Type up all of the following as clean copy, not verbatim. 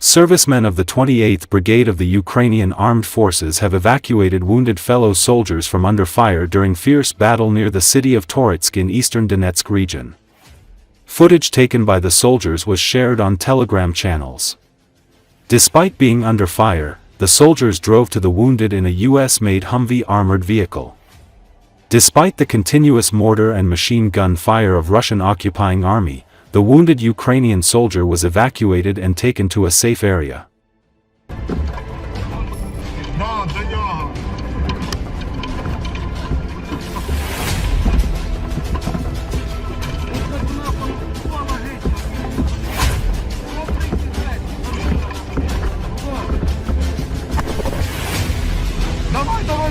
Servicemen of the 28th Brigade of the Ukrainian Armed Forces have evacuated wounded fellow soldiers from under fire during fierce battle near the city of Toretsk in eastern Donetsk region. Footage taken by the soldiers was shared on Telegram channels. Despite being under fire, the soldiers drove to the wounded in a US-made Humvee armored vehicle. Despite the continuous mortar and machine gun fire of Russian occupying army, the wounded Ukrainian soldier was evacuated and taken to a safe area.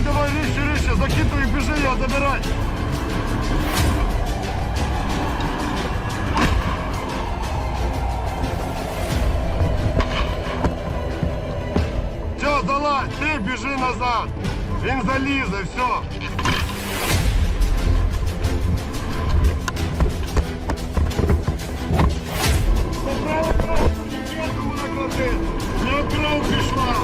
Давай, ріще, закидуй, біжи його, забирай. Все, залазь, ти біжи назад. Він залізе, все. Право, нікому наклади. Не кров пішла.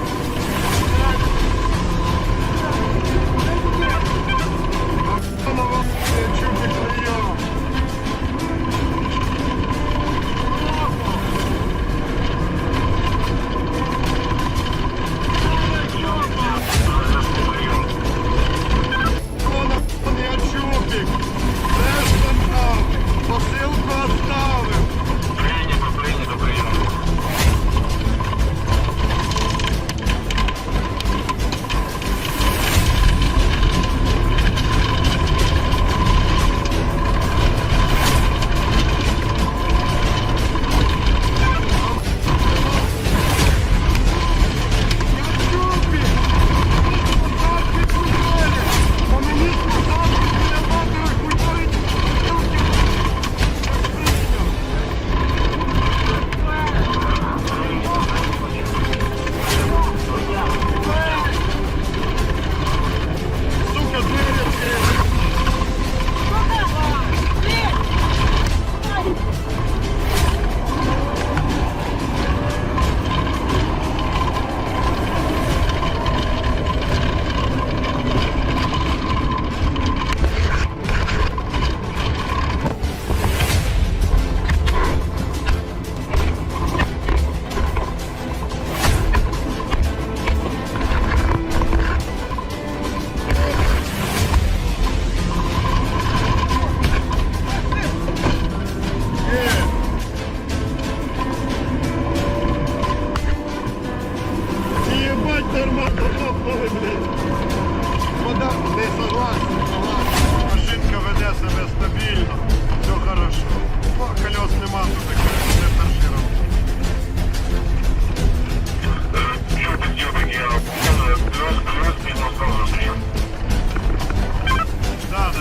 Машинка веде себе стабільно, все хорошо. Колес нема, тут таке не торшировано. Да.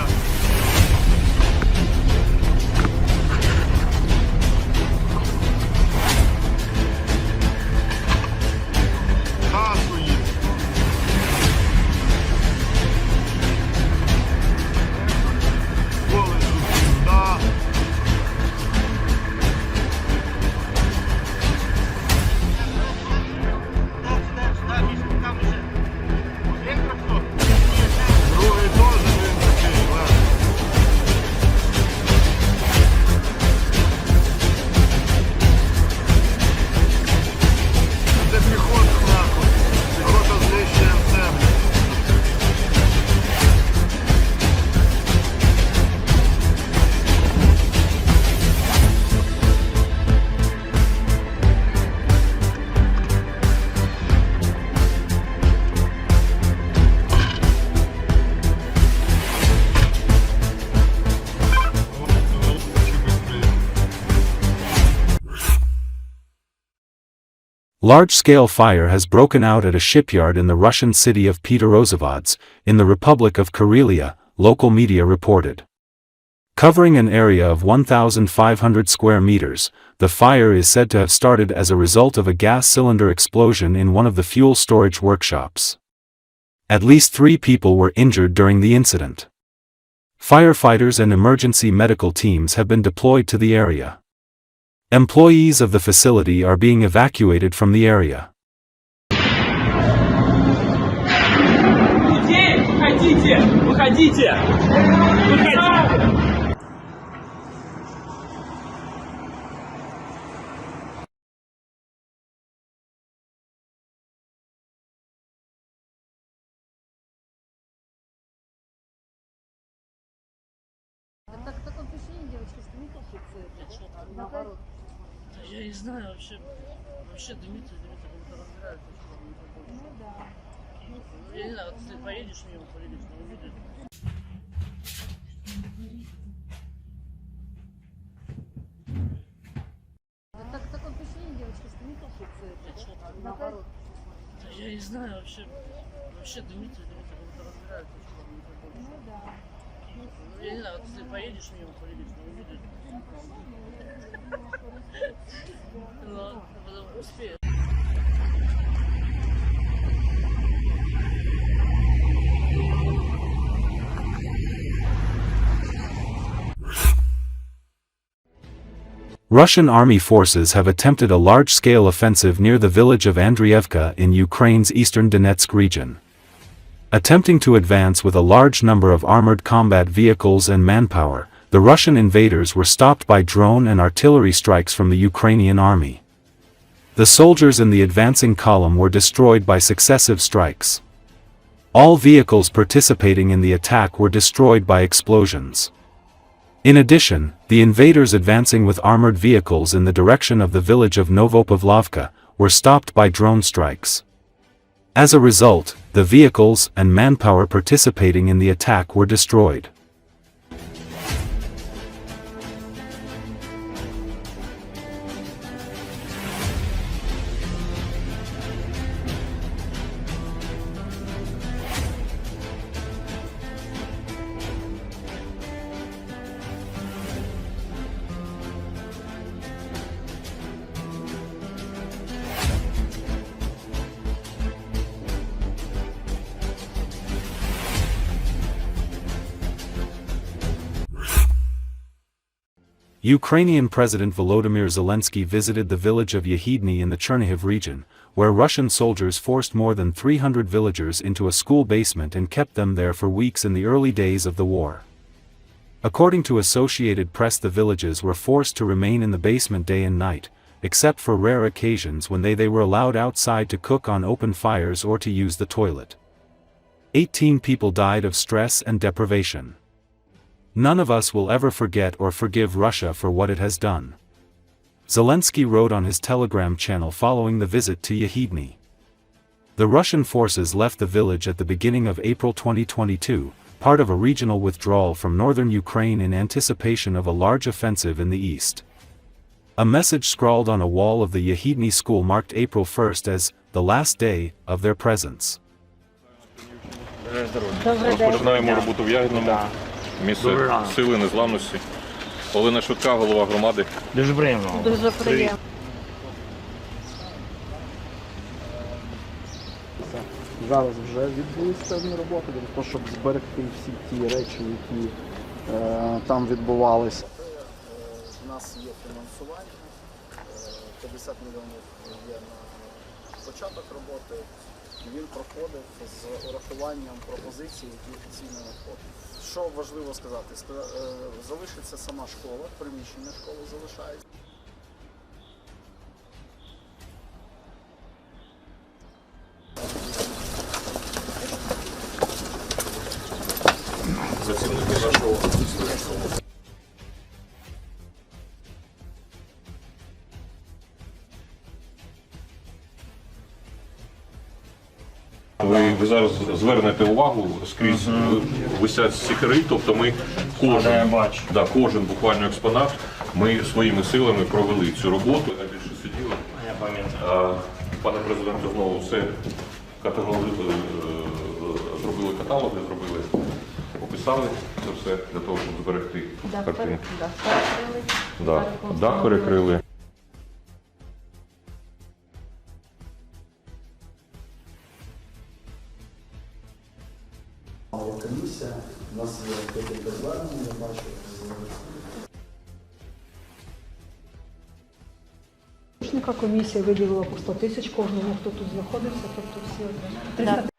Large-scale fire has broken out at a shipyard in the Russian city of Petrozavodsk, in the Republic of Karelia, local media reported. Covering an area of 1,500 square meters, the fire is said to have started as a result of a gas cylinder explosion in one of the fuel storage workshops. At least 3 people were injured during the incident. Firefighters and emergency medical teams have been deployed to the area. Employees of the facility are being evacuated from the area. Так он пиши, девочки, что не тащится. Наоборот. Я не знаю, вообще дымится, как-то разбирается. Ну да. Я не знаю, вот ты поедешь мимо, поедешь, но увидишь. Так он пиши, девочки, что не тащится. Наоборот. Я не знаю, вообще дымится, как-то разбирается. Ну да. Я не знаю, вот ты поедешь мимо, поедешь, но увидишь. Ладно, потом успеешь. Russian army forces have attempted a large-scale offensive near the village of Andriivka in Ukraine's eastern Donetsk region. Attempting to advance with a large number of armored combat vehicles and manpower, the Russian invaders were stopped by drone and artillery strikes from the Ukrainian army. The soldiers in the advancing column were destroyed by successive strikes. All vehicles participating in the attack were destroyed by explosions. In addition, the invaders advancing with armored vehicles in the direction of the village of Novopavlovka were stopped by drone strikes. As a result, the vehicles and manpower participating in the attack were destroyed. Ukrainian President Volodymyr Zelensky visited the village of Yahidne in the Chernihiv region, where Russian soldiers forced more than 300 villagers into a school basement and kept them there for weeks in the early days of the war. According to Associated Press, the villages were forced to remain in the basement day and night, except for rare occasions when they were allowed outside to cook on open fires or to use the toilet. 18 people died of stress and deprivation. None of us will ever forget or forgive Russia for what it has done. Zelensky wrote on his Telegram channel following the visit to Yahidne. The Russian forces left the village at the beginning of April 2022, part of a regional withdrawal from northern Ukraine in anticipation of a large offensive in the east. A message scrawled on a wall of the Yahidne school marked April 1st as the last day of their presence. Розпочинаємо роботу в Ягідному, місце сили, незламності. Олена Швидка, голова громади. Дуже приємно. Дуже приємно. Зараз вже відбулися певні роботи для того, щоб зберегти всі ті речі, які там відбувалися. У нас є фінансування, 50 мільйонів є на початок роботи, і він проходить з урахуванням пропозицій, які офіційно надходять. Що важливо сказати, залишиться сама школа, приміщення школи залишається. Ви зараз звернете увагу, скрізь висять стікери, тобто ми кожен буквально експонат, ми своїми силами провели цю роботу. Найбільше сиділи. Пане президенте, знову все зробили каталоги, описали це все для того, щоб зберегти картинки. Дах перекрили. Комісія, у нас є декілька звернень, я бачу. учасника. Комісія виділила по 100 тисяч кожному, хто тут знаходився, тобто всі 300